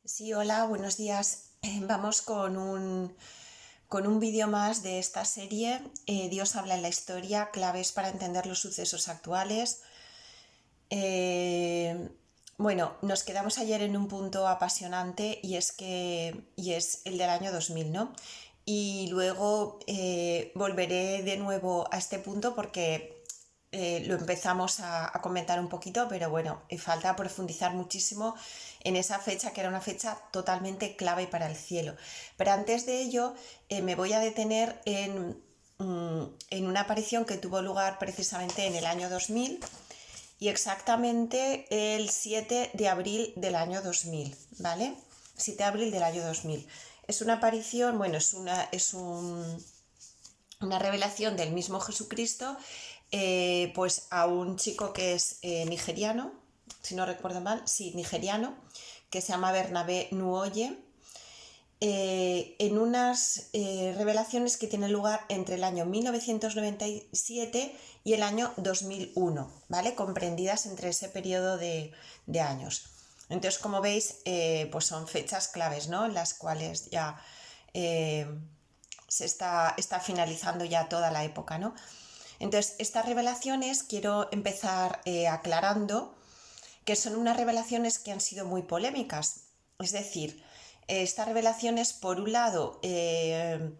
Sí, hola, buenos días. Vamos con un vídeo más de esta serie. Dios habla en la historia, claves para entender los sucesos actuales. Eh, bueno, nos quedamos ayer en un punto apasionante y es el del año 2000, ¿no? Y luego volveré de nuevo a este punto porque lo empezamos a comentar un poquito, pero bueno, falta profundizar muchísimo en esa fecha, que era una fecha totalmente clave para el cielo. Pero antes de ello, me voy a detener en una aparición que tuvo lugar precisamente en el año 2000 y exactamente el 7 de abril del año 2000, ¿vale? 7 de abril del año 2000. Es una aparición, bueno, una revelación del mismo Jesucristo, pues a un chico que es nigeriano, si no recuerdo mal, sí, nigeriano, que se llama Bernabé Nuoye, en unas revelaciones que tienen lugar entre el año 1997 y el año 2001, ¿vale? Comprendidas entre ese periodo de años. Entonces, como veis, pues son fechas claves, ¿no? En las cuales ya eh, está finalizando ya toda la época, ¿no? Entonces, estas revelaciones quiero empezar aclarando que son unas revelaciones que han sido muy polémicas. Es decir, estas revelaciones, por un lado, el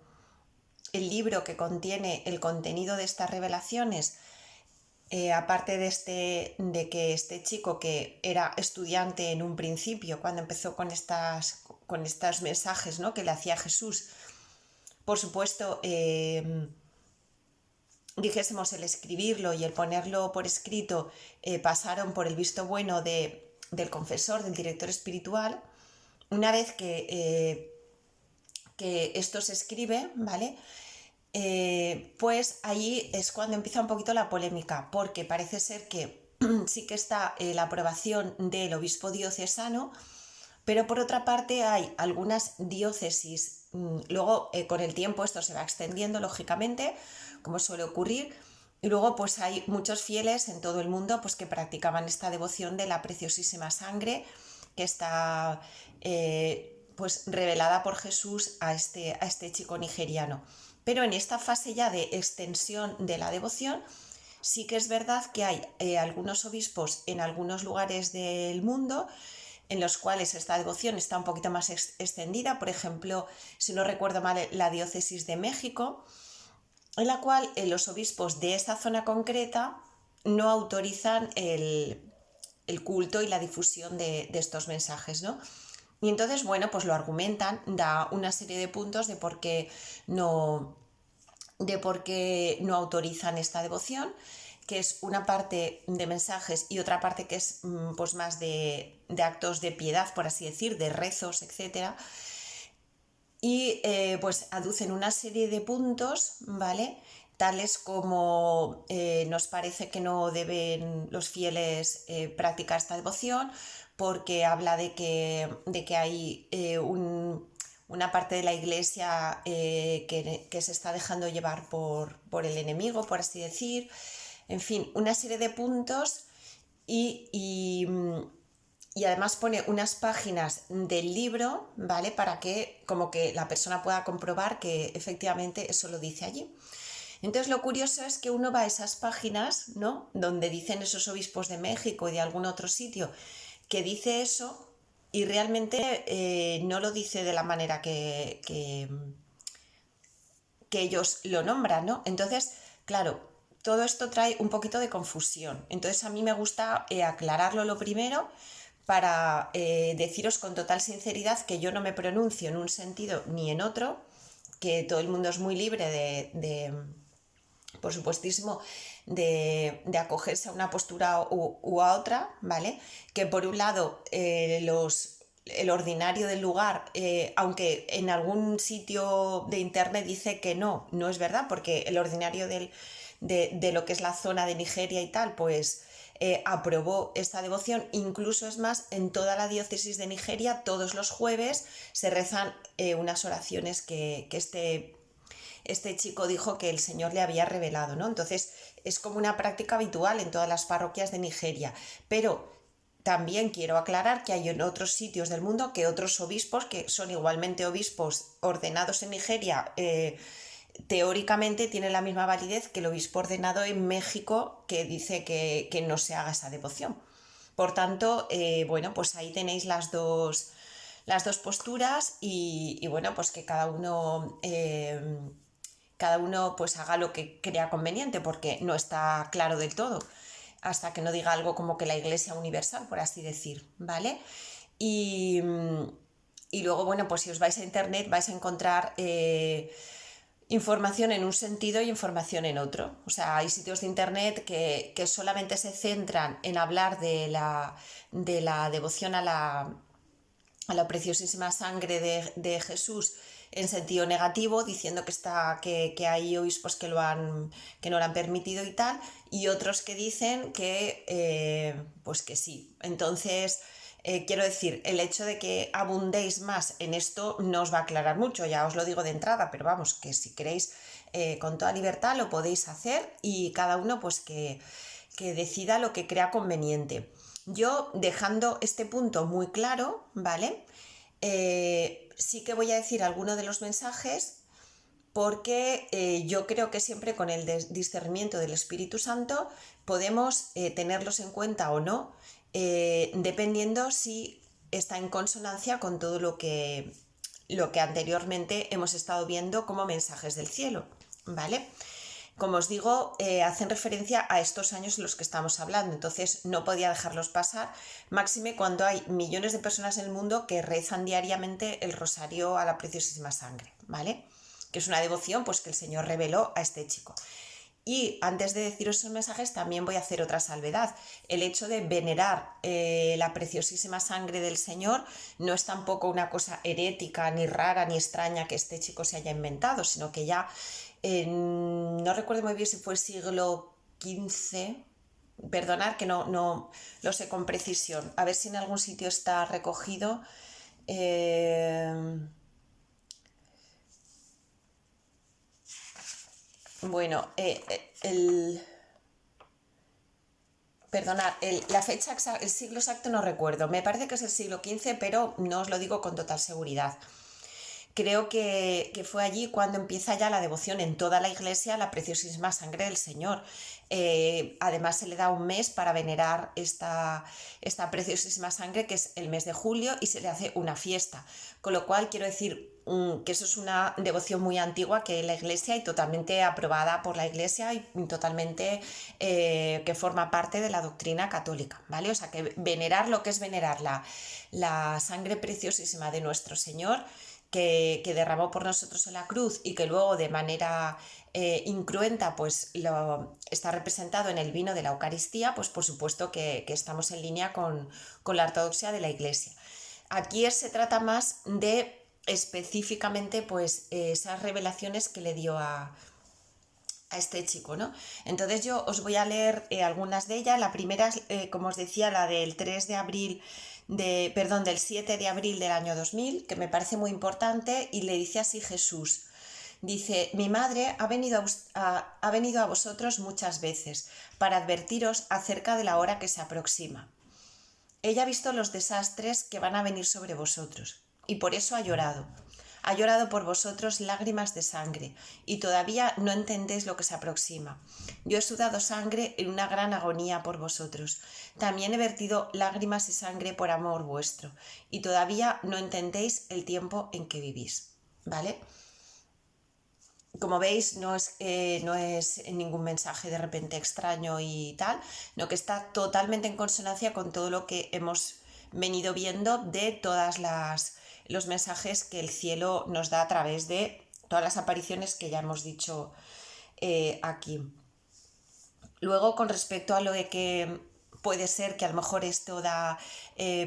libro que contiene el contenido de estas revelaciones, aparte de que este chico que era estudiante en un principio, cuando empezó con estos mensajes, ¿no?, que le hacía Jesús, por supuesto, dijésemos, el escribirlo y el ponerlo por escrito pasaron por el visto bueno del confesor, del director espiritual. Una vez que esto se escribe, ¿vale? Pues ahí es cuando empieza un poquito la polémica, porque parece ser que sí que está la aprobación del obispo diocesano, pero por otra parte hay algunas diócesis, luego con el tiempo esto se va extendiendo lógicamente, como suele ocurrir, y luego pues hay muchos fieles en todo el mundo pues que practicaban esta devoción de la preciosísima sangre que está pues revelada por Jesús a este chico nigeriano. Pero en esta fase ya de extensión de la devoción, sí que es verdad que hay algunos obispos en algunos lugares del mundo en los cuales esta devoción está un poquito más extendida. Por ejemplo, si no recuerdo mal, la diócesis de México, en la cual los obispos de esta zona concreta no autorizan el culto y la difusión de estos mensajes, ¿no? Y entonces, bueno, pues lo argumentan, da una serie de puntos no, de por qué no autorizan esta devoción, que es una parte de mensajes y otra parte que es pues más de actos de piedad, por así decir, de rezos, etcétera. Y pues aducen una serie de puntos, ¿vale? Tales como nos parece que no deben los fieles practicar esta devoción porque habla de que hay una parte de la iglesia que se está dejando llevar por el enemigo, por así decir. En fin, una serie de puntos y, y, y además pone unas páginas del libro, ¿vale? Para que como que la persona pueda comprobar que efectivamente eso lo dice allí. Entonces lo curioso es que uno va a esas páginas, ¿no?, donde dicen esos obispos de México y de algún otro sitio que dice eso y realmente no lo dice de la manera que ellos lo nombran, ¿no? Entonces, claro, todo esto trae un poquito de confusión. Entonces a mí me gusta aclararlo lo primero para deciros con total sinceridad que yo no me pronuncio en un sentido ni en otro, que todo el mundo es muy libre por supuestísimo, de acogerse a una postura u a otra, ¿vale? Que por un lado el ordinario del lugar, aunque en algún sitio de internet dice que no es verdad, porque el ordinario de lo que es la zona de Nigeria y tal, pues aprobó esta devoción. Incluso es más, en toda la diócesis de Nigeria todos los jueves se rezan unas oraciones que este chico dijo que el Señor le había revelado, ¿no? Entonces es como una práctica habitual en todas las parroquias de Nigeria, pero también quiero aclarar que hay en otros sitios del mundo que otros obispos, que son igualmente obispos ordenados en Nigeria, teóricamente tienen la misma validez que el obispo ordenado en México, que dice que no se haga esa devoción. Por tanto, bueno, pues ahí tenéis las dos posturas y bueno, pues que cada uno pues haga lo que crea conveniente, porque no está claro del todo, hasta que no diga algo como que la Iglesia universal, por así decir, ¿vale? Y, y luego, bueno, pues si os vais a internet vais a encontrar información en un sentido y información en otro. O sea, hay sitios de internet que solamente se centran en hablar de la devoción a la preciosísima sangre de Jesús en sentido negativo, diciendo que hay obispos que no lo han permitido y tal, y otros que dicen pues que sí. Entonces, quiero decir, el hecho de que abundéis más en esto no os va a aclarar mucho, ya os lo digo de entrada, pero vamos, que si queréis con toda libertad lo podéis hacer y cada uno pues que decida lo que crea conveniente. Yo, dejando este punto muy claro, ¿vale? Sí que voy a decir alguno de los mensajes porque yo creo que siempre con el discernimiento del Espíritu Santo podemos tenerlos en cuenta o no, dependiendo si está en consonancia con todo lo que anteriormente hemos estado viendo como mensajes del cielo, ¿vale? Como os digo, hacen referencia a estos años en los que estamos hablando, entonces no podía dejarlos pasar, máxime cuando hay millones de personas en el mundo que rezan diariamente el rosario a la preciosísima sangre, ¿vale? Que es una devoción pues que el Señor reveló a este chico. Y antes de deciros esos mensajes también voy a hacer otra salvedad. El hecho de venerar la preciosísima sangre del Señor no es tampoco una cosa herética, ni rara, ni extraña que este chico se haya inventado, sino que ya, no recuerdo muy bien si fue siglo XV, perdonad que no lo sé con precisión, a ver si en algún sitio está recogido. Bueno, perdonad, la fecha el siglo exacto no recuerdo. Me parece que es el siglo XV, pero no os lo digo con total seguridad. Creo que fue allí cuando empieza ya la devoción en toda la iglesia a la preciosísima sangre del Señor. Además se le da un mes para venerar esta preciosísima sangre, que es el mes de julio, y se le hace una fiesta. Con lo cual quiero decir que eso es una devoción muy antigua que la iglesia y totalmente aprobada por la iglesia y totalmente que forma parte de la doctrina católica, ¿vale? O sea que venerar lo que es venerar la sangre preciosísima de nuestro Señor, que derramó por nosotros en la cruz y que luego de manera incruenta pues está representado en el vino de la Eucaristía, pues por supuesto que estamos en línea con la ortodoxia de la Iglesia. Aquí se trata más de específicamente pues esas revelaciones que le dio a este chico, ¿no? Entonces yo os voy a leer algunas de ellas. La primera es, como os decía, la del 3 de abril del 7 de abril del año 2000, que me parece muy importante, y le dice así Jesús. Dice: mi madre ha venido a vosotros muchas veces para advertiros acerca de la hora que se aproxima. Ella ha visto los desastres que van a venir sobre vosotros, y por eso ha llorado. Ha llorado por vosotros lágrimas de sangre, y todavía no entendéis lo que se aproxima. Yo he sudado sangre en una gran agonía por vosotros. También he vertido lágrimas y sangre por amor vuestro, y todavía no entendéis el tiempo en que vivís. ¿Vale? Como veis, no es ningún mensaje de repente extraño y tal, no, que está totalmente en consonancia con todo lo que hemos venido viendo de todas los mensajes que el cielo nos da a través de todas las apariciones que ya hemos dicho aquí. Luego, con respecto a lo de que puede ser que a lo mejor esto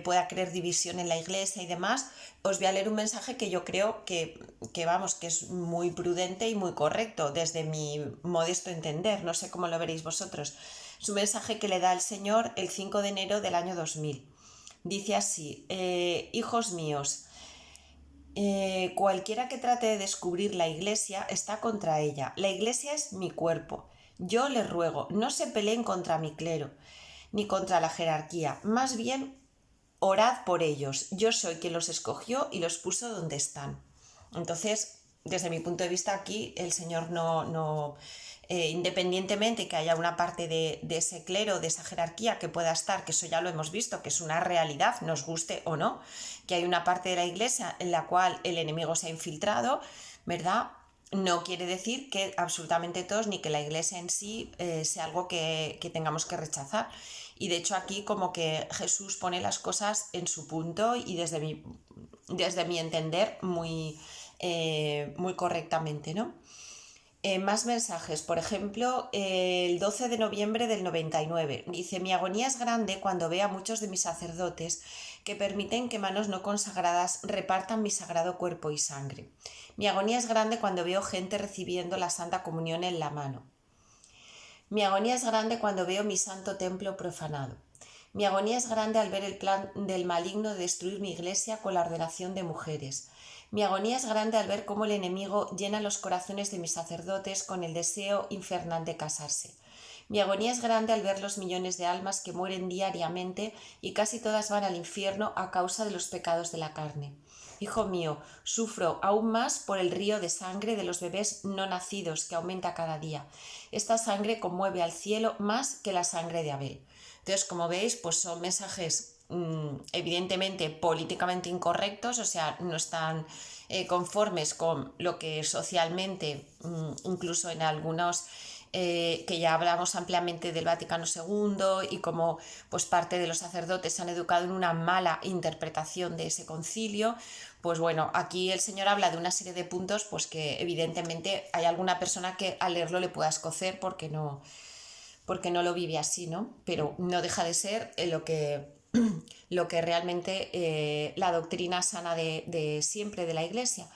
pueda crear división en la iglesia y demás, os voy a leer un mensaje que yo creo que es muy prudente y muy correcto desde mi modesto entender, no sé cómo lo veréis vosotros. Es un mensaje que le da el Señor el 5 de enero del año 2000. Dice así: hijos míos, cualquiera que trate de descubrir la iglesia está contra ella. La iglesia es mi cuerpo. Yo les ruego, no se peleen contra mi clero, ni contra la jerarquía. Más bien, orad por ellos. Yo soy quien los escogió y los puso donde están. Entonces, desde mi punto de vista, aquí el Señor no independientemente que haya una parte de ese clero, de esa jerarquía que pueda estar, que eso ya lo hemos visto, que es una realidad, nos guste o no, que hay una parte de la Iglesia en la cual el enemigo se ha infiltrado, ¿verdad? No quiere decir que absolutamente todos, ni que la Iglesia en sí sea algo que tengamos que rechazar. Y de hecho aquí como que Jesús pone las cosas en su punto y desde mi entender muy correctamente, ¿no? Más mensajes, por ejemplo, el 12 de noviembre del 99, dice: mi agonía es grande cuando veo a muchos de mis sacerdotes que permiten que manos no consagradas repartan mi sagrado cuerpo y sangre. Mi agonía es grande cuando veo gente recibiendo la Santa Comunión en la mano. Mi agonía es grande cuando veo mi santo templo profanado. Mi agonía es grande al ver el plan del maligno de destruir mi iglesia con la ordenación de mujeres. Mi agonía es grande al ver cómo el enemigo llena los corazones de mis sacerdotes con el deseo infernal de casarse. Mi agonía es grande al ver los millones de almas que mueren diariamente y casi todas van al infierno a causa de los pecados de la carne. Hijo mío, sufro aún más por el río de sangre de los bebés no nacidos que aumenta cada día. Esta sangre conmueve al cielo más que la sangre de Abel. Entonces, como veis, pues son mensajes evidentemente políticamente incorrectos, o sea, no están conformes con lo que socialmente, incluso en algunos que ya hablamos ampliamente del Vaticano II y cómo pues parte de los sacerdotes se han educado en una mala interpretación de ese concilio. Pues bueno, aquí el Señor habla de una serie de puntos pues que evidentemente hay alguna persona que al leerlo le pueda escocer porque no lo vive así, ¿no? Pero no deja de ser lo que realmente la doctrina sana de siempre de la Iglesia.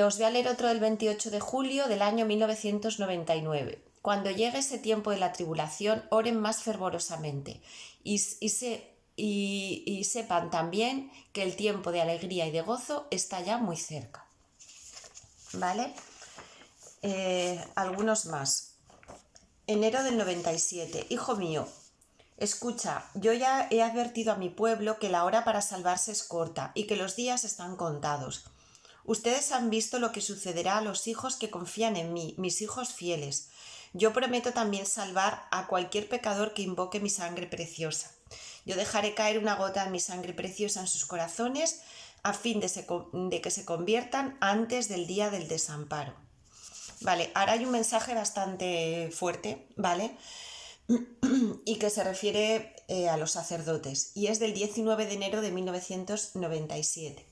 Os voy a leer otro del 28 de julio del año 1999. Cuando llegue ese tiempo de la tribulación, oren más fervorosamente y sepan también que el tiempo de alegría y de gozo está ya muy cerca. ¿Vale? Algunos más. Enero del 97. Hijo mío, escucha, yo ya he advertido a mi pueblo que la hora para salvarse es corta y que los días están contados. Ustedes han visto lo que sucederá a los hijos que confían en mí, mis hijos fieles. Yo prometo también salvar a cualquier pecador que invoque mi sangre preciosa. Yo dejaré caer una gota de mi sangre preciosa en sus corazones a fin de que se conviertan antes del día del desamparo. Vale, ahora hay un mensaje bastante fuerte, ¿vale? Y que se refiere a los sacerdotes y es del 19 de enero de 1997.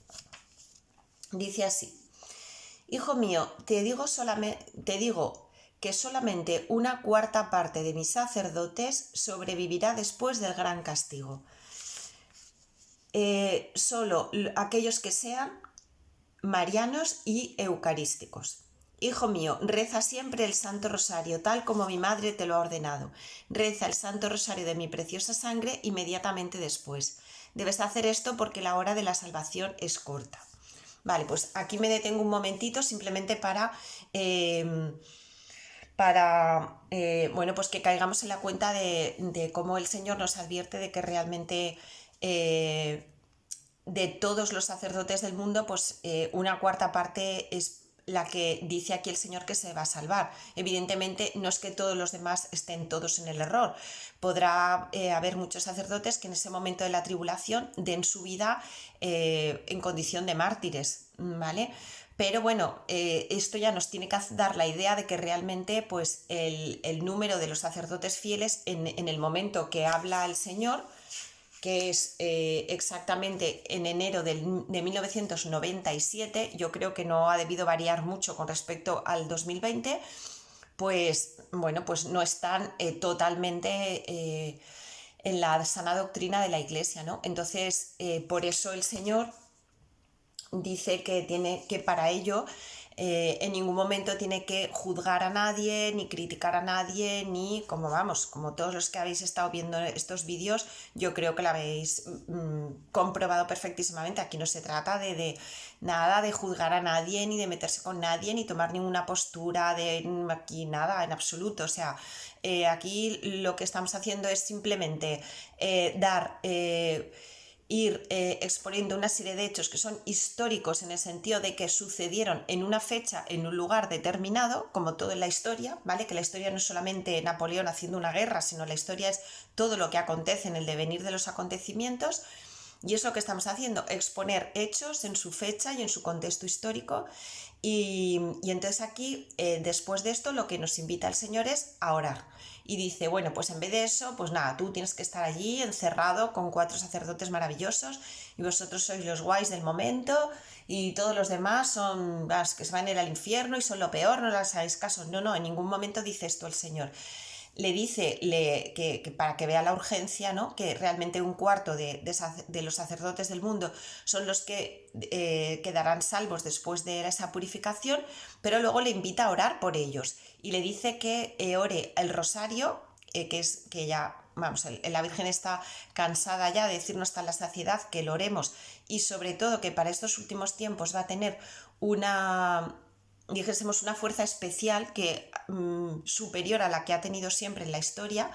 Dice así: hijo mío, te digo que solamente una cuarta parte de mis sacerdotes sobrevivirá después del gran castigo. Solo aquellos que sean marianos y eucarísticos. Hijo mío, reza siempre el Santo Rosario, tal como mi madre te lo ha ordenado. Reza el Santo Rosario de mi preciosa sangre inmediatamente después. Debes hacer esto porque la hora de la salvación es corta. Vale, pues aquí me detengo un momentito simplemente para pues que caigamos en la cuenta de cómo el Señor nos advierte de que realmente de todos los sacerdotes del mundo, pues una cuarta parte es la que dice aquí el Señor que se va a salvar. Evidentemente no es que todos los demás estén todos en el error. Podrá haber muchos sacerdotes que en ese momento de la tribulación den su vida en condición de mártires, ¿vale? Pero bueno, esto ya nos tiene que dar la idea de que realmente pues, el número de los sacerdotes fieles en el momento que habla el Señor, que es exactamente en enero de 1997, yo creo que no ha debido variar mucho con respecto al 2020, pues bueno, pues no están totalmente en la sana doctrina de la Iglesia, ¿no? Entonces, por eso el Señor dice que para ello en ningún momento tiene que juzgar a nadie, ni criticar a nadie, ni como todos los que habéis estado viendo estos vídeos, yo creo que lo habéis comprobado perfectísimamente. Aquí no se trata de nada de juzgar a nadie, ni de meterse con nadie, ni tomar ninguna postura, aquí nada, en absoluto. O sea, aquí lo que estamos haciendo es simplemente ir exponiendo una serie de hechos que son históricos en el sentido de que sucedieron en una fecha, en un lugar determinado, como todo en la historia, ¿vale? Que la historia no es solamente Napoleón haciendo una guerra, sino la historia es todo lo que acontece en el devenir de los acontecimientos. Y es lo que estamos haciendo, exponer hechos en su fecha y en su contexto histórico. Y entonces aquí, después de esto, lo que nos invita el Señor es a orar. Y dice, bueno, pues en vez de eso, pues nada, tú tienes que estar allí encerrado con 4 sacerdotes maravillosos y vosotros sois los guays del momento y todos los demás son las que se van a ir al infierno y son lo peor, no les hagáis caso. No, no, en ningún momento dice esto el Señor. Le dice que para que vea la urgencia, ¿no? Que realmente un cuarto de los sacerdotes del mundo son los que quedarán salvos después de esa purificación, pero luego le invita a orar por ellos y le dice que ore el rosario, que ya, vamos, la Virgen está cansada ya de decirnos hasta la saciedad que lo oremos, y sobre todo que para estos últimos tiempos va a tener dijésemos, una fuerza especial que superior a la que ha tenido siempre en la historia.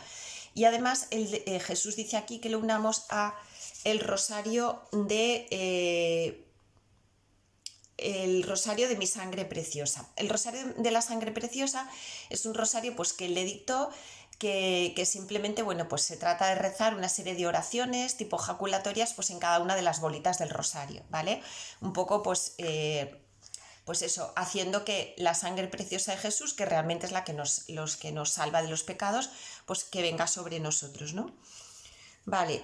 Y además Jesús dice aquí que lo unamos a el rosario de mi sangre preciosa. El rosario de la sangre preciosa es un rosario pues que él le dictó, que simplemente, bueno, pues se trata de rezar una serie de oraciones tipo jaculatorias pues en cada una de las bolitas del rosario, ¿vale? Un poco pues eso, haciendo que la sangre preciosa de Jesús, que realmente es la que nos salva de los pecados, pues que venga sobre nosotros, ¿no? Vale,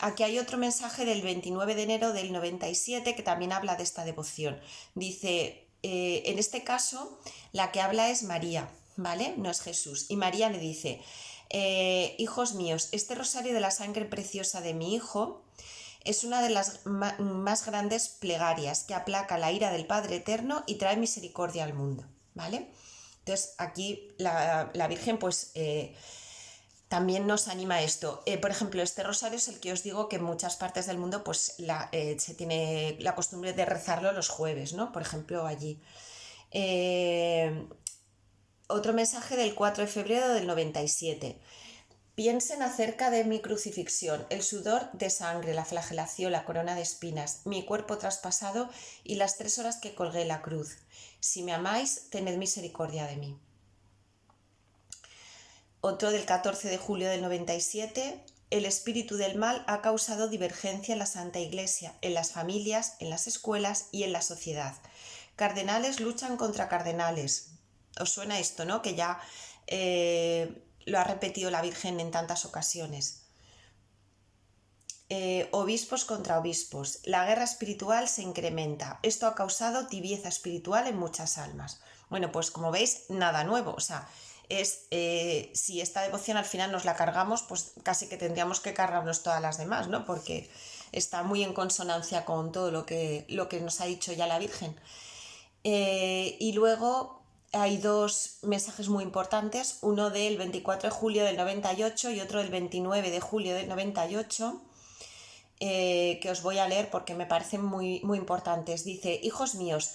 aquí hay otro mensaje del 29 de enero del 97 que también habla de esta devoción. Dice, en este caso, la que habla es María, ¿vale? No es Jesús. Y María le dice, hijos míos, este rosario de la sangre preciosa de mi Hijo es una de las más grandes plegarias que aplaca la ira del Padre Eterno y trae misericordia al mundo, ¿vale? Entonces aquí la Virgen pues también nos anima a esto. Por ejemplo, este rosario es el que os digo que en muchas partes del mundo pues se tiene la costumbre de rezarlo los jueves, ¿no? Por ejemplo, allí. Otro mensaje del 4 de febrero del 97. Piensen acerca de mi crucifixión, el sudor de sangre, la flagelación, la corona de espinas, mi cuerpo traspasado y las 3 horas que colgué en la cruz. Si me amáis, tened misericordia de mí. Otro del 14 de julio del 97. El espíritu del mal ha causado divergencia en la Santa Iglesia, en las familias, en las escuelas y en la sociedad. Cardenales luchan contra cardenales. ¿Os suena esto, no? Que ya lo ha repetido la Virgen en tantas ocasiones. Obispos contra obispos. La guerra espiritual se incrementa. Esto ha causado tibieza espiritual en muchas almas. Bueno, pues como veis, nada nuevo. O sea, si esta devoción al final nos la cargamos, pues casi que tendríamos que cargarnos todas las demás, ¿no? Porque está muy en consonancia con todo lo que nos ha dicho ya la Virgen. Y luego hay 2 mensajes muy importantes, uno del 24 de julio del 98 y otro del 29 de julio del 98, que os voy a leer porque me parecen muy, muy importantes. Dice, hijos míos,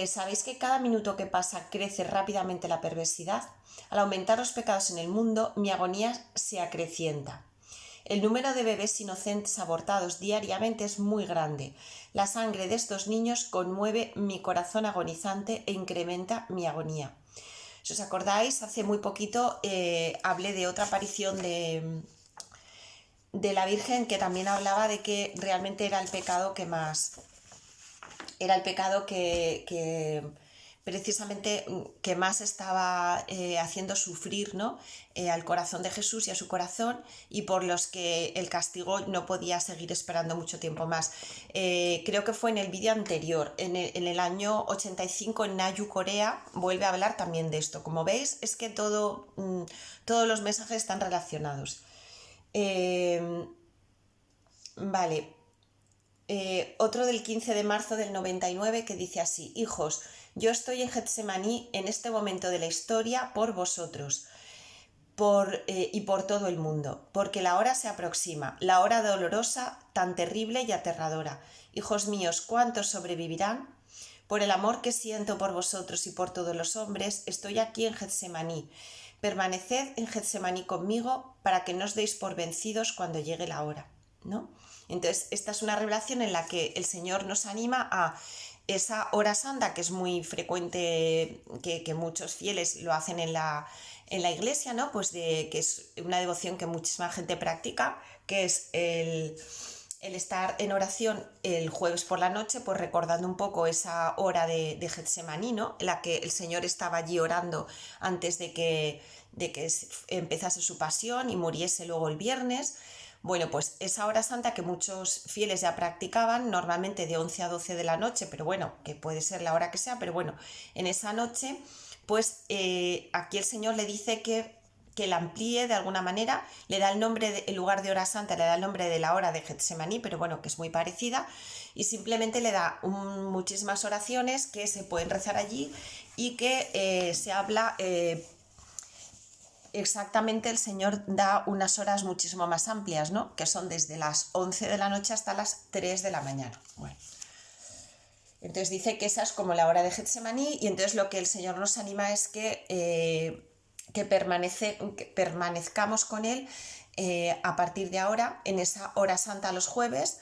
¿sabéis que cada minuto que pasa crece rápidamente la perversidad? Al aumentar los pecados en el mundo, mi agonía se acrecienta. El número de bebés inocentes abortados diariamente es muy grande. La sangre de estos niños conmueve mi corazón agonizante e incrementa mi agonía. Si os acordáis, hace muy poquito hablé de otra aparición de la Virgen que también hablaba de que realmente era el pecado que más... Era el pecado que precisamente que más estaba haciendo sufrir, ¿no? Al corazón de Jesús y a su corazón, y por los que el castigo no podía seguir esperando mucho tiempo más. Creo que fue en el vídeo anterior, en el año 85 en Nayu, Corea, vuelve a hablar también de esto. Como veis, es que todos los mensajes están relacionados. Vale. otro del 15 de marzo del 99 que dice así: hijos, yo estoy en Getsemaní en este momento de la historia por vosotros y por todo el mundo, porque la hora se aproxima, la hora dolorosa, tan terrible y aterradora. Hijos míos, ¿cuántos sobrevivirán? Por el amor que siento por vosotros y por todos los hombres, estoy aquí en Getsemaní. Permaneced en Getsemaní conmigo para que no os deis por vencidos cuando llegue la hora, ¿no? Entonces, esta es una revelación en la que el Señor nos anima a esa hora santa, que es muy frecuente, que muchos fieles lo hacen en la iglesia, ¿no? Pues que es una devoción que muchísima gente practica, que es el estar en oración el jueves por la noche, pues recordando un poco esa hora de Getsemaní, ¿no? En la que el Señor estaba allí orando antes de que empezase su pasión y muriese luego el viernes. Bueno, pues esa hora santa que muchos fieles ya practicaban, normalmente de 11 a 12 de la noche, pero bueno, que puede ser la hora que sea, pero bueno, en esa noche, pues aquí el Señor le dice que la amplíe de alguna manera, le da el nombre, en lugar de hora santa, le da el nombre de la hora de Getsemaní, pero bueno, que es muy parecida, y simplemente le da muchísimas oraciones que se pueden rezar allí y que se habla... exactamente, el Señor da unas horas muchísimo más amplias, ¿no? Que son desde las 11 de la noche hasta las 3 de la mañana. Bueno, entonces dice que esa es como la hora de Getsemaní, y entonces lo que el Señor nos anima es que permanezcamos con Él a partir de ahora, en esa hora santa los jueves,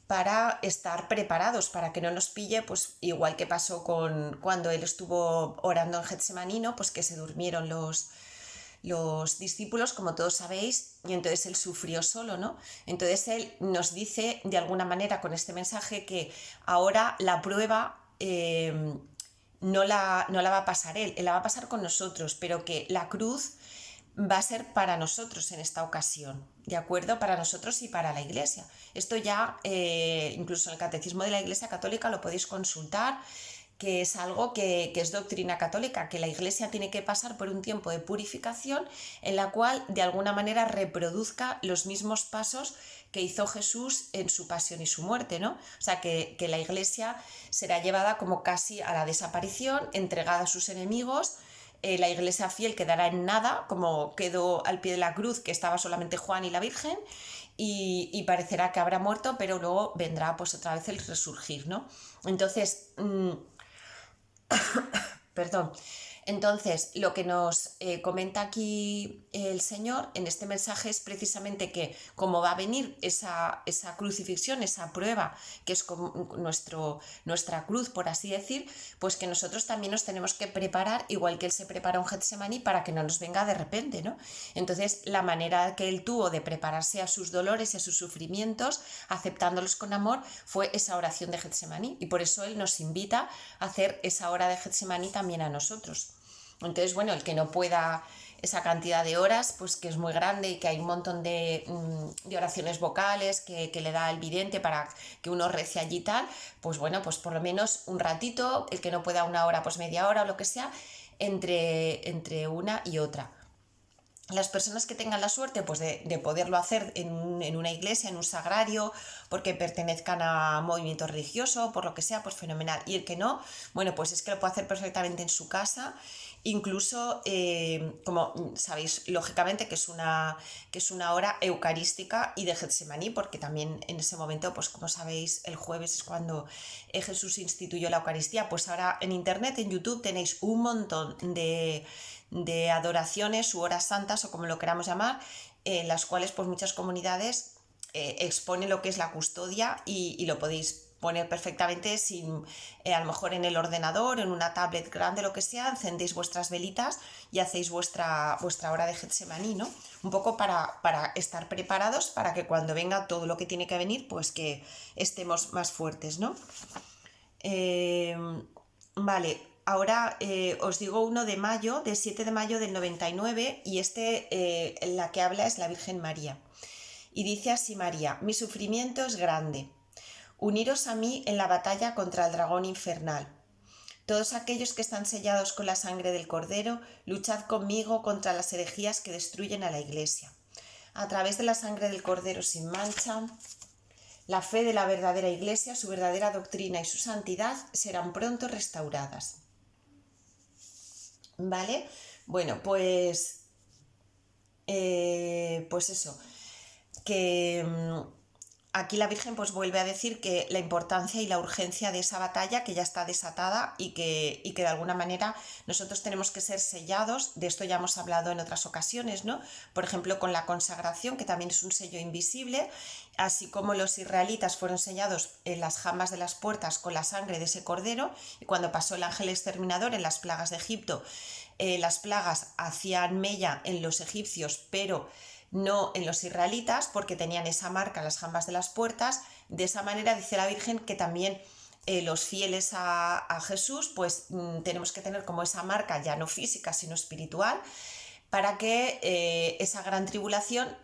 para estar preparados, para que no nos pille, pues igual que pasó cuando Él estuvo orando en Getsemaní, ¿no? Pues que se durmieron los discípulos, como todos sabéis, y entonces él sufrió solo, ¿no? Entonces él nos dice de alguna manera con este mensaje que ahora la prueba no la va a pasar él la va a pasar con nosotros, pero que la cruz va a ser para nosotros en esta ocasión, ¿de acuerdo? Para nosotros y para la Iglesia. Esto ya, incluso en el Catecismo de la Iglesia Católica lo podéis consultar, que es algo que es doctrina católica, que la Iglesia tiene que pasar por un tiempo de purificación en la cual de alguna manera reproduzca los mismos pasos que hizo Jesús en su pasión y su muerte, ¿no? O sea, que la Iglesia será llevada como casi a la desaparición, entregada a sus enemigos. La Iglesia fiel quedará en nada, como quedó al pie de la cruz, que estaba solamente Juan y la Virgen, y parecerá que habrá muerto, pero luego vendrá pues otra vez el resurgir, ¿no? Entonces... Perdón. Entonces, lo que nos comenta aquí el Señor en este mensaje es precisamente que como va a venir esa crucifixión, esa prueba, que es como nuestra cruz, por así decir, pues que nosotros también nos tenemos que preparar, igual que Él se preparó en Getsemaní, para que no nos venga de repente, ¿no? Entonces, la manera que Él tuvo de prepararse a sus dolores y a sus sufrimientos, aceptándolos con amor, fue esa oración de Getsemaní, y por eso Él nos invita a hacer esa hora de Getsemaní también a nosotros. Entonces, bueno, el que no pueda esa cantidad de horas, pues que es muy grande y que hay un montón de oraciones vocales que le da el vidente para que uno rece allí y tal, pues bueno, pues por lo menos un ratito, el que no pueda una hora, pues media hora o lo que sea, entre una y otra. Las personas que tengan la suerte pues de poderlo hacer en una iglesia, en un sagrario, porque pertenezcan a movimiento religioso, por lo que sea, pues fenomenal. Y el que no, bueno, pues es que lo puede hacer perfectamente en su casa. Incluso, como sabéis, lógicamente que es una hora eucarística y de Getsemaní, porque también en ese momento, pues como sabéis, el jueves es cuando Jesús instituyó la Eucaristía. Pues ahora en internet, en YouTube, tenéis un montón de adoraciones u horas santas, o como lo queramos llamar, en las cuales pues muchas comunidades exponen lo que es la custodia y lo podéis poner perfectamente sin, a lo mejor en el ordenador, en una tablet grande, lo que sea, encendéis vuestras velitas y hacéis vuestra hora de Getsemaní, ¿no? Un poco para estar preparados para que cuando venga todo lo que tiene que venir, pues que estemos más fuertes, ¿no? Vale, ahora os digo uno de mayo, de 7 de mayo del 99, y la que habla es la Virgen María. Y dice así María: mi sufrimiento es grande. Uniros a mí en la batalla contra el dragón infernal. Todos aquellos que están sellados con la sangre del Cordero, luchad conmigo contra las herejías que destruyen a la Iglesia. A través de la sangre del Cordero sin mancha, La fe de la verdadera Iglesia, su verdadera doctrina y su santidad serán pronto restauradas. ¿Vale? Bueno, pues eso, que aquí la Virgen pues vuelve a decir que la importancia y la urgencia de esa batalla que ya está desatada y que de alguna manera nosotros tenemos que ser sellados. De esto ya hemos hablado en otras ocasiones, ¿no? Por ejemplo, con la consagración, que también es un sello invisible, así como los israelitas fueron sellados en las jambas de las puertas con la sangre de ese cordero, y cuando pasó el ángel exterminador en las plagas de Egipto, las plagas hacían mella en los egipcios, pero no en los israelitas, porque tenían esa marca en las jambas de las puertas. De esa manera dice la Virgen que también los fieles a Jesús, pues tenemos que tener como esa marca ya no física, sino espiritual, para que esa gran tribulación,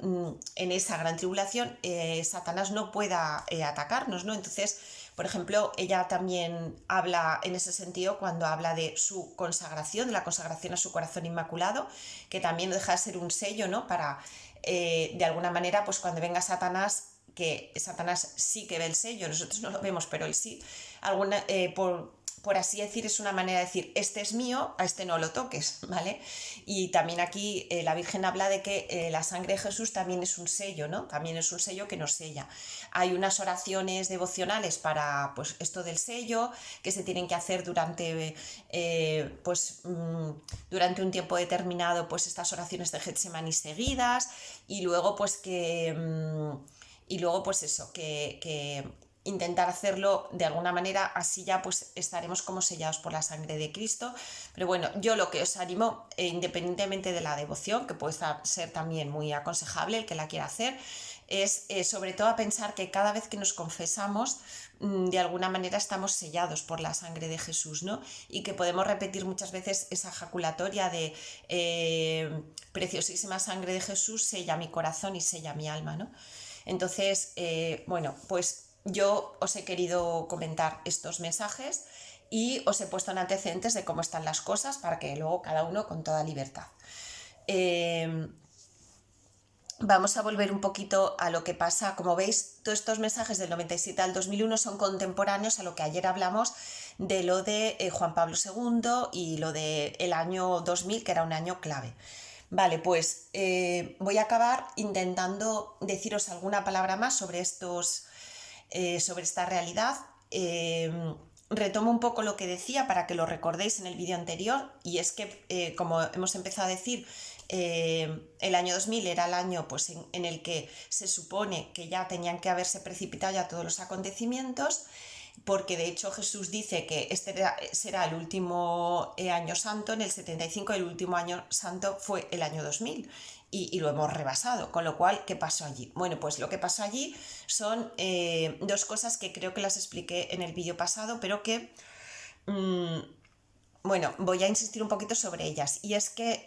en esa gran tribulación, Satanás no pueda atacarnos, ¿no? Entonces, por ejemplo, ella también habla en ese sentido cuando habla de su consagración, de la consagración a su corazón inmaculado, que también deja de ser un sello, ¿no? Para, de alguna manera, pues cuando venga Satanás, que Satanás sí que ve el sello, nosotros no lo vemos, pero él sí, por así decir, es una manera de decir, este es mío, a este no lo toques, ¿vale? Y también aquí la Virgen habla de que la sangre de Jesús también es un sello, ¿no? También es un sello que nos sella. Hay unas oraciones devocionales para, pues, esto del sello, que se tienen que hacer durante, durante un tiempo determinado, pues estas oraciones de Getsemaní seguidas, y luego, pues, y luego, pues eso, que intentar hacerlo de alguna manera, así ya pues estaremos como sellados por la sangre de Cristo. Pero bueno, yo lo que os animo, independientemente de la devoción, que puede ser también muy aconsejable el que la quiera hacer, es sobre todo a pensar que cada vez que nos confesamos, de alguna manera estamos sellados por la sangre de Jesús, ¿no? Y que podemos repetir muchas veces esa ejaculatoria de preciosísima sangre de Jesús, sella mi corazón y sella mi alma, ¿no? Entonces, bueno, pues yo os he querido comentar estos mensajes y os he puesto en antecedentes de cómo están las cosas para que luego cada uno con toda libertad. Vamos a volver un poquito a lo que pasa. Como veis, todos estos mensajes del 97 al 2001 son contemporáneos a lo que ayer hablamos de lo de Juan Pablo II y lo del año 2000, que era un año clave. Vale, pues voy a acabar intentando deciros alguna palabra más sobre sobre esta realidad. Retomo un poco lo que decía para que lo recordéis en el vídeo anterior, y es que, como hemos empezado a decir, el año 2000 era el año pues, en el que se supone que ya tenían que haberse precipitado ya todos los acontecimientos, porque de hecho Jesús dice que este será el último año santo, en el 75 el último año santo fue el año 2000 y lo hemos rebasado, con lo cual, ¿qué pasó allí? Bueno, pues lo que pasó allí son dos cosas que creo que las expliqué en el vídeo pasado, pero que, bueno, voy a insistir un poquito sobre ellas, y es que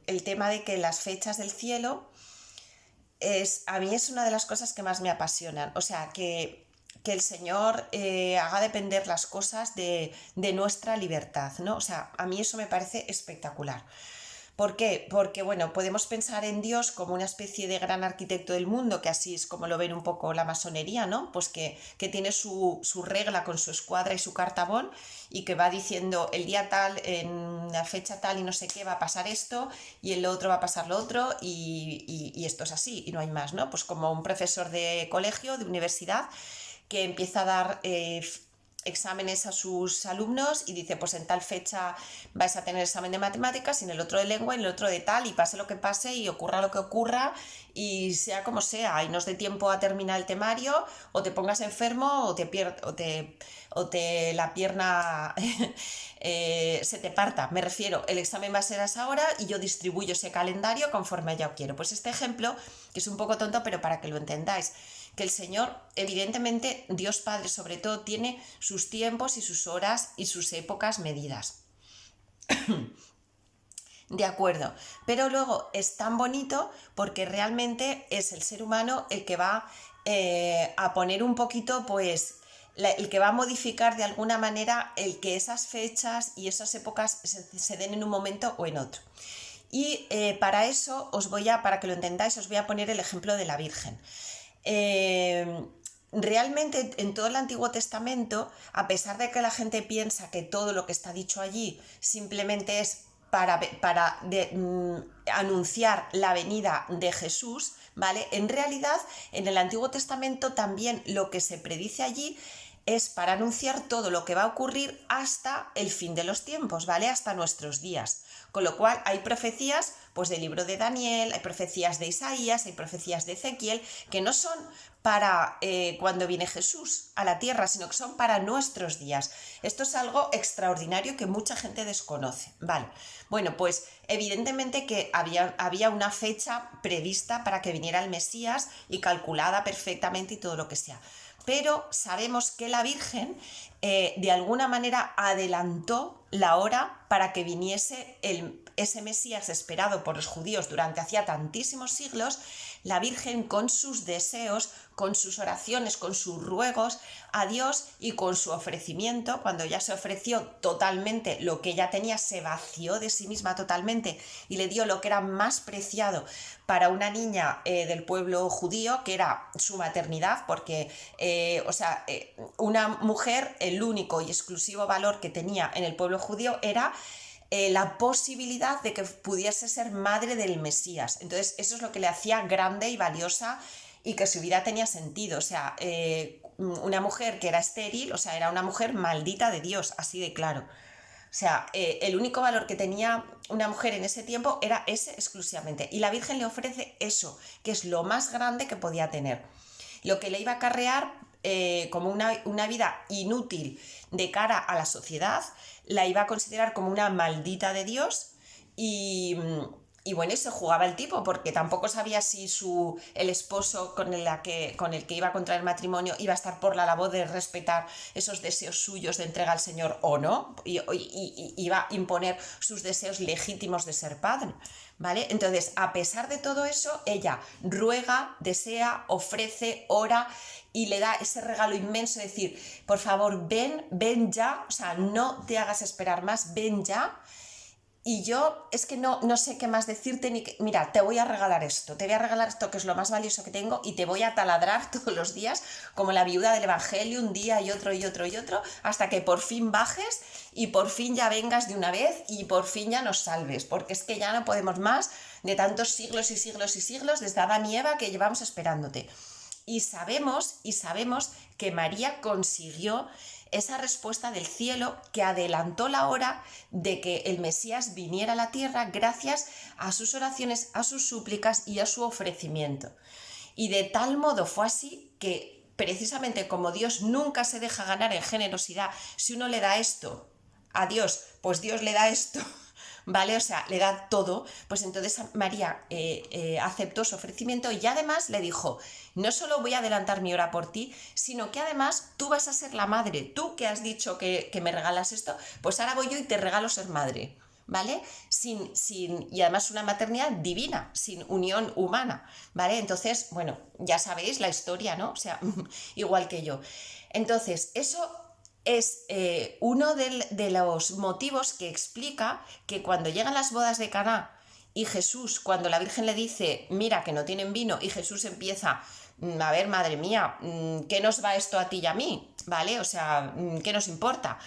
el tema de que las fechas del cielo a mí es una de las cosas que más me apasionan, o sea, que el Señor haga depender las cosas de nuestra libertad, ¿no? O sea, a mí eso me parece espectacular. ¿Por qué? Porque, bueno, podemos pensar en Dios como una especie de gran arquitecto del mundo, que así es como lo ven un poco la masonería, ¿no? Pues que tiene su regla con su escuadra y su cartabón, y que va diciendo el día tal, en la fecha tal y no sé qué va a pasar esto, y el otro va a pasar lo otro, y esto es así, y no hay más, ¿no? Pues como un profesor de colegio, de universidad, que empieza a dar exámenes a sus alumnos y dice, pues en tal fecha vais a tener examen de matemáticas, y en el otro de lengua, y en el otro de tal, y pase lo que pase y ocurra lo que ocurra, y sea como sea, y no os dé tiempo a terminar el temario, o te pongas enfermo, o te la pierna se te parta. Me refiero, el examen va a ser a esa hora y yo distribuyo ese calendario conforme yo quiero. Pues este ejemplo, que es un poco tonto, pero para que lo entendáis, que el Señor, evidentemente, Dios Padre sobre todo, tiene sus tiempos y sus horas y sus épocas medidas. De acuerdo, pero luego es tan bonito porque realmente es el ser humano el que va a poner un poquito, pues, el que va a modificar de alguna manera el que esas fechas y esas épocas se den en un momento o en otro. Y para eso para que lo entendáis, os voy a poner el ejemplo de la Virgen. realmente en todo el Antiguo Testamento, a pesar de que la gente piensa que todo lo que está dicho allí simplemente es para anunciar la venida de Jesús, ¿vale? En realidad, en el Antiguo Testamento también lo que se predice allí es para anunciar todo lo que va a ocurrir hasta el fin de los tiempos, ¿vale? Hasta nuestros días. Con lo cual hay profecías, pues del libro de Daniel, hay profecías de Isaías, hay profecías de Ezequiel, que no son para cuando viene Jesús a la tierra, sino que son para nuestros días. Esto es algo extraordinario que mucha gente desconoce, ¿vale? Bueno, pues evidentemente que había una fecha prevista para que viniera el Mesías y calculada perfectamente y todo lo que sea. Pero sabemos que la Virgen de alguna manera adelantó la hora para que viniese ese Mesías esperado por los judíos durante hacía tantísimos siglos. La Virgen, con sus deseos, con sus oraciones, con sus ruegos a Dios y con su ofrecimiento, cuando ya se ofreció totalmente lo que ella tenía, se vació de sí misma totalmente y le dio lo que era más preciado para una niña del pueblo judío, que era su maternidad, porque una mujer, el único y exclusivo valor que tenía en el pueblo judío era la posibilidad de que pudiese ser madre del Mesías. Entonces eso es lo que le hacía grande y valiosa y que su vida tenía sentido. O sea, una mujer que era estéril, o sea, era una mujer maldita de Dios, así de claro. O sea, el único valor que tenía una mujer en ese tiempo era ese exclusivamente. Y la Virgen le ofrece eso, que es lo más grande que podía tener. Lo que le iba a acarrear como una vida inútil de cara a la sociedad, la iba a considerar como una maldita de Dios y bueno, y se jugaba el tipo, porque tampoco sabía si el esposo con el que iba a contraer matrimonio iba a estar por la labor de respetar esos deseos suyos de entrega al Señor o no, y iba a imponer sus deseos legítimos de ser padre, ¿vale? Entonces, a pesar de todo eso, ella ruega, desea, ofrece, ora y le da ese regalo inmenso de decir, por favor, ven ya, o sea, no te hagas esperar más, ven ya. Y yo es que no sé qué más decirte, mira, te voy a regalar esto, te voy a regalar esto que es lo más valioso que tengo y te voy a taladrar todos los días como la viuda del Evangelio, un día y otro y otro y otro, hasta que por fin bajes y por fin ya vengas de una vez y por fin ya nos salves, porque es que ya no podemos más de tantos siglos y siglos y siglos desde Adán y Eva que llevamos esperándote. Y sabemos que María consiguió esa respuesta del cielo que adelantó la hora de que el Mesías viniera a la tierra gracias a sus oraciones, a sus súplicas y a su ofrecimiento. Y de tal modo fue así que precisamente como Dios nunca se deja ganar en generosidad, si uno le da esto a Dios, pues Dios le da esto, ¿vale? O sea, le da todo, pues entonces María aceptó su ofrecimiento y además le dijo, no solo voy a adelantar mi hora por ti, sino que además tú vas a ser la madre, tú que has dicho que me regalas esto, pues ahora voy yo y te regalo ser madre, ¿vale? Y además una maternidad divina, sin unión humana, ¿vale? Entonces, bueno, ya sabéis la historia, ¿no? O sea, igual que yo. Entonces, eso es uno de los motivos que explica que cuando llegan las bodas de Caná y Jesús, cuando la Virgen le dice, mira que no tienen vino, y Jesús empieza, a ver, madre mía, ¿qué nos va esto a ti y a mí? ¿Vale? O sea, ¿qué nos importa?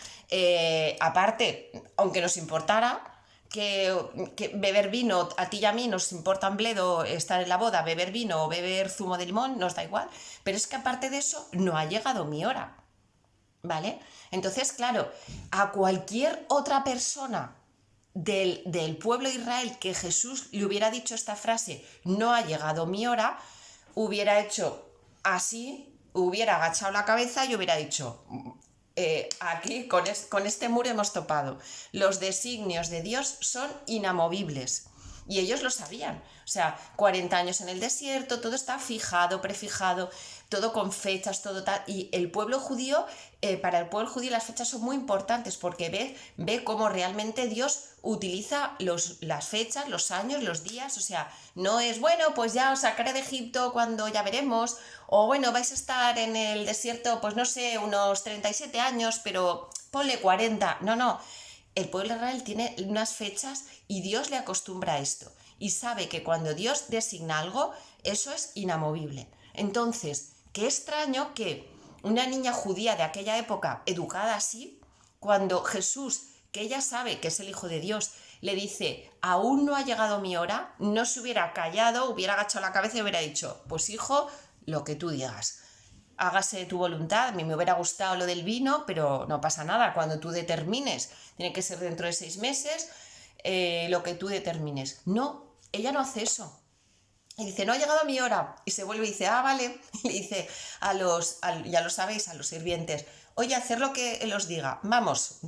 Aparte, aunque nos importara, que beber vino a ti y a mí nos importa un bledo estar en la boda, beber vino o beber zumo de limón, nos da igual, pero es que aparte de eso no ha llegado mi hora. ¿Vale? Entonces, claro, a cualquier otra persona del pueblo de Israel que Jesús le hubiera dicho esta frase, no ha llegado mi hora, hubiera hecho así, hubiera agachado la cabeza y hubiera dicho, aquí con este muro hemos topado. Los designios de Dios son inamovibles. Y ellos lo sabían. O sea, 40 años en el desierto, todo está fijado, prefijado, todo con fechas, todo tal. Y el pueblo judío, para el pueblo judío las fechas son muy importantes porque ve cómo realmente Dios utiliza las fechas, los años, los días. O sea, no es, bueno, pues ya os sacaré de Egipto cuando ya veremos. O bueno, vais a estar en el desierto, pues no sé, unos 37 años, pero ponle 40. No. El pueblo de Israel tiene unas fechas y Dios le acostumbra a esto. Y sabe que cuando Dios designa algo, eso es inamovible. Entonces, qué extraño que una niña judía de aquella época, educada así, cuando Jesús, que ella sabe que es el Hijo de Dios, le dice, aún no ha llegado mi hora, no se hubiera callado, hubiera agachado la cabeza y hubiera dicho, pues hijo, lo que tú digas. Hágase tu voluntad, a mí me hubiera gustado lo del vino, pero no pasa nada, cuando tú determines, tiene que ser dentro de 6 meses, lo que tú determines. No, ella no hace eso. Y dice, no ha llegado mi hora. Y se vuelve y dice, ah, vale. Y le dice ya lo sabéis, a los sirvientes, oye, hacer lo que él os diga. Vamos,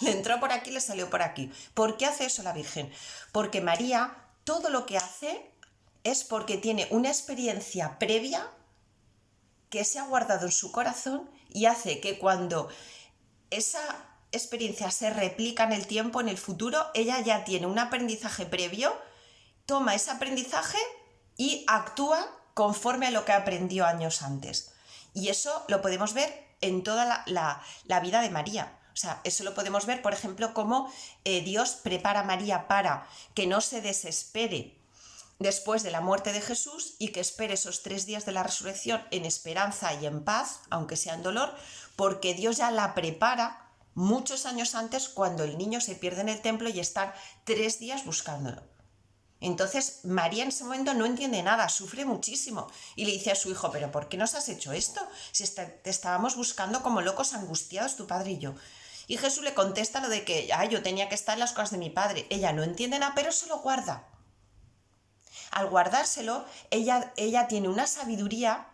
le entró por aquí, le salió por aquí. ¿Por qué hace eso la Virgen? Porque María, todo lo que hace es porque tiene una experiencia previa que se ha guardado en su corazón y hace que cuando esa experiencia se replica en el tiempo, en el futuro, ella ya tiene un aprendizaje previo, toma ese aprendizaje y actúa conforme a lo que aprendió años antes. Y eso lo podemos ver en toda la vida de María. O sea, eso lo podemos ver, por ejemplo, cómo Dios prepara a María para que no se desespere después de la muerte de Jesús y que espere esos 3 días de la resurrección en esperanza y en paz, aunque sea en dolor, porque Dios ya la prepara muchos años antes cuando el niño se pierde en el templo y están 3 días buscándolo. Entonces María en ese momento no entiende nada, sufre muchísimo y le dice a su hijo, pero ¿por qué nos has hecho esto? Si te estábamos buscando como locos angustiados tu padre y yo. Y Jesús le contesta lo de que yo tenía que estar en las cosas de mi padre. Ella no entiende nada, pero se lo guarda. Al guardárselo, ella tiene una sabiduría,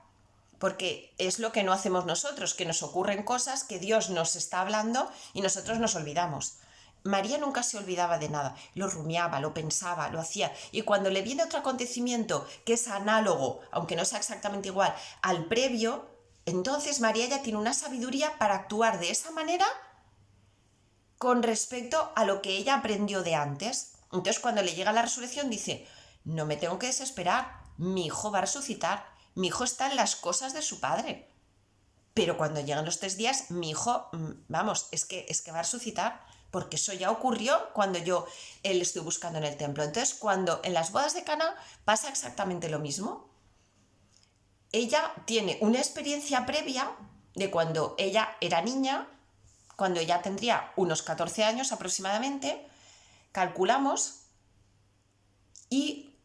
porque es lo que no hacemos nosotros, que nos ocurren cosas que Dios nos está hablando y nosotros nos olvidamos. María nunca se olvidaba de nada, lo rumiaba, lo pensaba, lo hacía. Y cuando le viene otro acontecimiento que es análogo, aunque no sea exactamente igual, al previo, entonces María ya tiene una sabiduría para actuar de esa manera con respecto a lo que ella aprendió de antes. Entonces cuando le llega la resurrección dice, no me tengo que desesperar, mi hijo va a resucitar, mi hijo está en las cosas de su padre. Pero cuando llegan los 3 días, mi hijo, vamos, es que va a resucitar, porque eso ya ocurrió cuando yo le estoy buscando en el templo. Entonces, cuando en las bodas de Caná pasa exactamente lo mismo, ella tiene una experiencia previa de cuando ella era niña, cuando ella tendría unos 14 años aproximadamente, calculamos, y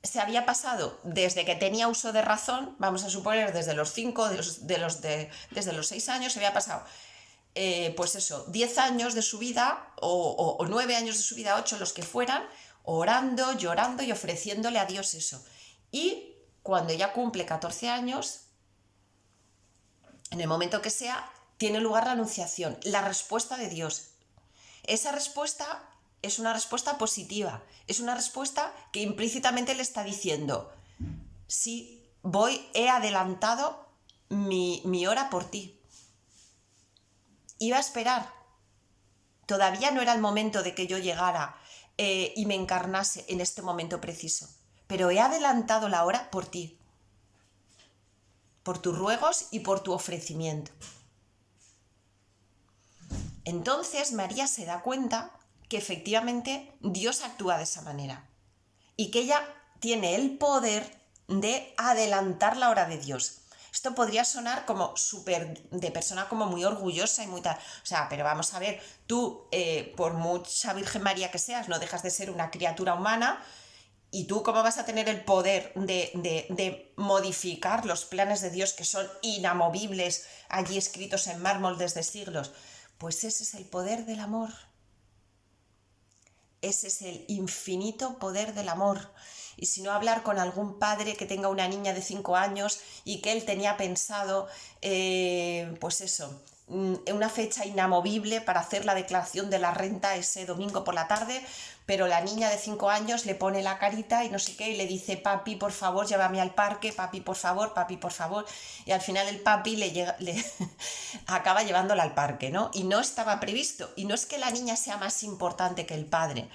se había pasado desde que tenía uso de razón, vamos a suponer desde los 5, desde los 6 años, se había pasado, pues eso, 10 años de su vida o 9 años de su vida, 8, los que fueran, orando, llorando y ofreciéndole a Dios eso. Y cuando ella cumple 14 años, en el momento que sea, tiene lugar la anunciación, la respuesta de Dios. Esa respuesta es una respuesta positiva, es una respuesta que implícitamente le está diciendo, sí, he adelantado mi hora por ti. Iba a esperar. Todavía no era el momento de que yo llegara y me encarnase en este momento preciso, pero he adelantado la hora por ti, por tus ruegos y por tu ofrecimiento. Entonces María se da cuenta que efectivamente Dios actúa de esa manera y que ella tiene el poder de adelantar la hora de Dios. Esto podría sonar como súper de persona como muy orgullosa y muy tal. O sea, pero vamos a ver, tú, por mucha Virgen María que seas, no dejas de ser una criatura humana. ¿Y tú cómo vas a tener el poder de modificar los planes de Dios que son inamovibles, allí escritos en mármol desde siglos? Pues ese es el poder del amor. Ese es el infinito poder del amor. Y si no, hablar con algún padre que tenga una niña de 5 años y que él tenía pensado, pues eso, una fecha inamovible para hacer la declaración de la renta ese domingo por la tarde, pero la niña de 5 años le pone la carita y no sé qué y le dice, papi, por favor, llévame al parque, papi, por favor, y al final el papi le acaba llevándola al parque, ¿no? Y no estaba previsto, y no es que la niña sea más importante que el padre.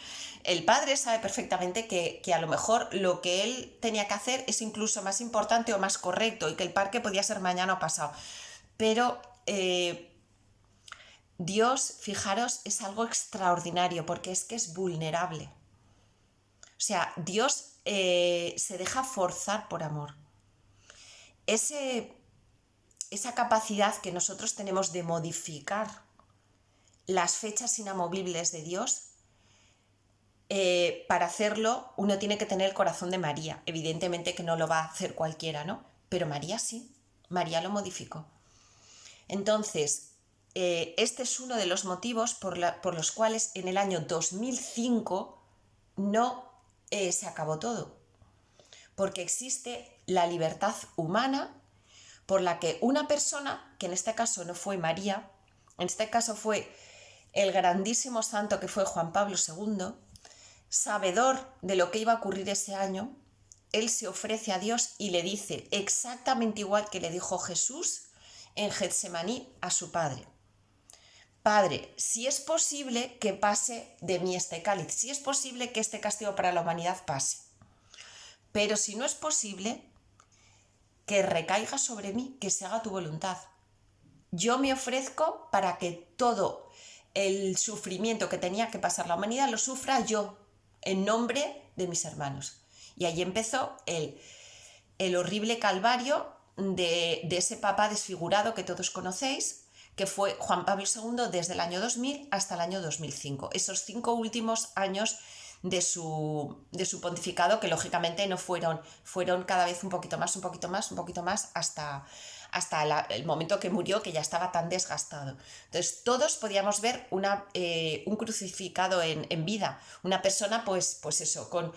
El padre sabe perfectamente que a lo mejor lo que él tenía que hacer es incluso más importante o más correcto y que el parque podía ser mañana o pasado. Pero Dios, fijaros, es algo extraordinario porque es que es vulnerable. O sea, Dios se deja forzar por amor. Ese esa capacidad que nosotros tenemos de modificar las fechas inamovibles de Dios, para hacerlo uno tiene que tener el corazón de María. Evidentemente que no lo va a hacer cualquiera, ¿no? Pero María sí, María lo modificó. Entonces, este es uno de los motivos por los cuales en el año 2005 no se acabó todo. Porque existe la libertad humana por la que una persona, que en este caso no fue María, en este caso fue el grandísimo santo que fue Juan Pablo II, sabedor de lo que iba a ocurrir ese año, él se ofrece a Dios y le dice exactamente igual que le dijo Jesús en Getsemaní a su padre: Padre, si es posible que pase de mí este cáliz, si es posible que este castigo para la humanidad pase, pero si no es posible, que recaiga sobre mí, que se haga tu voluntad. Yo me ofrezco para que todo el sufrimiento que tenía que pasar la humanidad lo sufra yo, en nombre de mis hermanos. Y ahí empezó el horrible calvario de ese papa desfigurado que todos conocéis, que fue Juan Pablo II desde el año 2000 hasta el año 2005. Esos 5 últimos años de su pontificado, que lógicamente no fueron cada vez un poquito más, hasta el momento que murió, que ya estaba tan desgastado. Entonces todos podíamos ver un crucificado en vida, una persona pues eso, con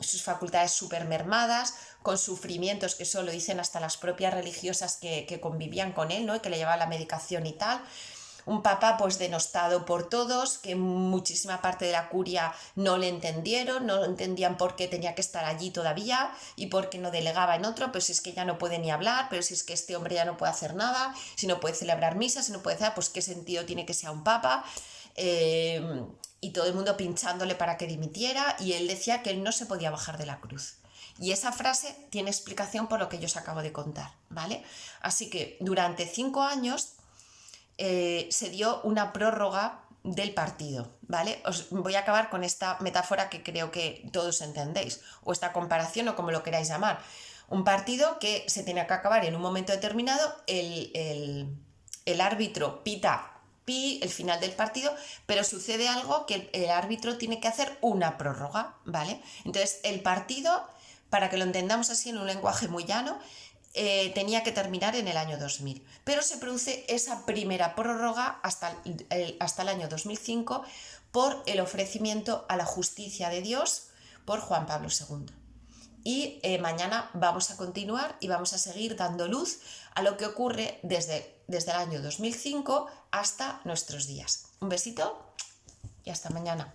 sus facultades súper mermadas, con sufrimientos que solo dicen hasta las propias religiosas que convivían con él, ¿no? Y que le llevaban la medicación y tal. Un papa pues denostado por todos, que muchísima parte de la curia no le entendieron, no entendían por qué tenía que estar allí todavía y por qué no delegaba en otro, pero si es que ya no puede ni hablar, pero si es que este hombre ya no puede hacer nada, si no puede celebrar misas, si no puede hacer, pues qué sentido tiene que sea un papa. Y todo el mundo pinchándole para que dimitiera, y él decía que él no se podía bajar de la cruz. Y esa frase tiene explicación por lo que yo os acabo de contar, ¿vale? Así que durante 5 años se dio una prórroga del partido, ¿vale? Os voy a acabar con esta metáfora que creo que todos entendéis, o esta comparación, o como lo queráis llamar. Un partido que se tenía que acabar en un momento determinado, el árbitro pita el final del partido, pero sucede algo que el árbitro tiene que hacer una prórroga, ¿vale? Entonces el partido, para que lo entendamos así en un lenguaje muy llano, tenía que terminar en el año 2000, pero se produce esa primera prórroga hasta el año 2005 por el ofrecimiento a la justicia de Dios por Juan Pablo II. Y mañana vamos a continuar y vamos a seguir dando luz a lo que ocurre desde el año 2005 hasta nuestros días. Un besito y hasta mañana.